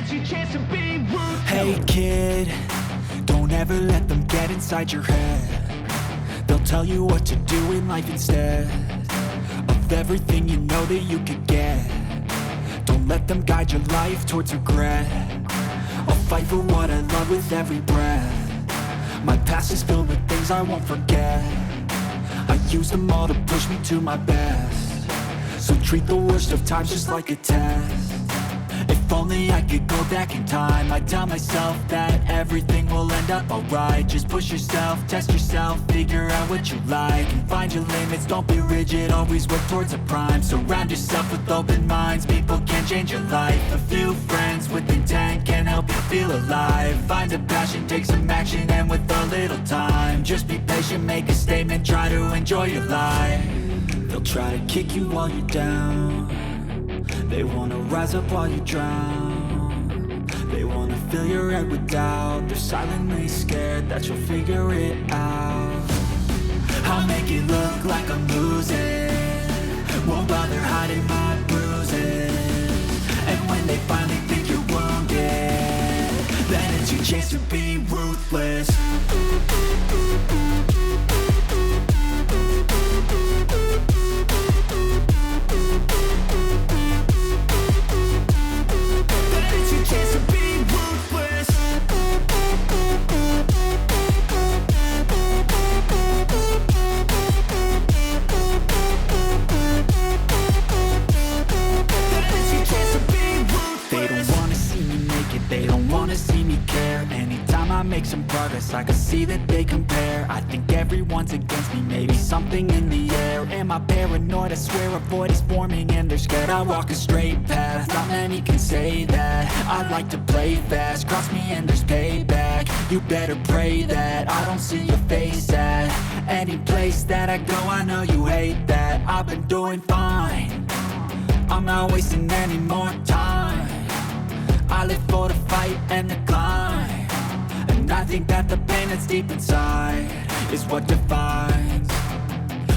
it's your chance to be ruthless. Hey kid, don't ever let them get inside your head. They'll tell you what to do in life instead of everything you know that you could get. Don't let them guide your life towards regret. I'll fight for what I love with every breath. My past is filled with things I won't forget. I use them all to push me to my best. So treat the worst of times just like a test. If only I could go back in time, I'd tell myself that everything will end up alright. Just push yourself, test yourself, figure out what you like, and find your limits, don't be rigid, always work towards a prime. Surround yourself with open minds, people can change your life. A few friends with intent can help you feel alive. Find a passion, take some action, and with a little time, just be patient, make a statement, try to enjoy your life. They'll try to kick you while you're down. They wanna rise up while you drown. They wanna fill your head with doubt. They're silently scared that you'll figure it out. I'll make it look like I'm losing, won't bother hiding my bruises. And when they finally think you're wounded, then it's your chance to be ruthless. They don't wanna see me care. Anytime I make some progress, I can see that they compare. I think everyone's against me, maybe something in the air. Am I paranoid? I swear a void is forming and they're scared I walk a straight path. Not many can say that. I like to play fast, cross me and there's payback. You better pray that I don't see your face at any place that I go. I know you hate that. I've been doing fine, I'm not wasting any more time. I live for the fight and the climb, and I think that the pain that's deep inside is what defines.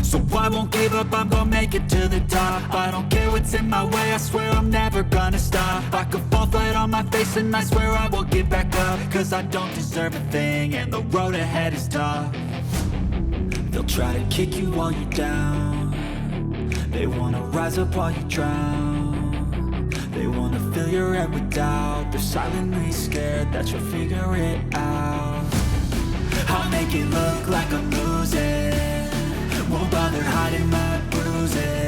So I won't give up, I'm gonna make it to the top. I don't care what's in my way, I swear I'm never gonna stop. I could fall flat on my face and I swear I will get back up, cause I don't deserve a thing and the road ahead is tough. They'll try to kick you while you're down. They wanna rise up while you drown. They wanna fill your head with doubt. They're silently scared that you'll figure it out. I'll make it look like I'm losing, won't bother hiding my bruises.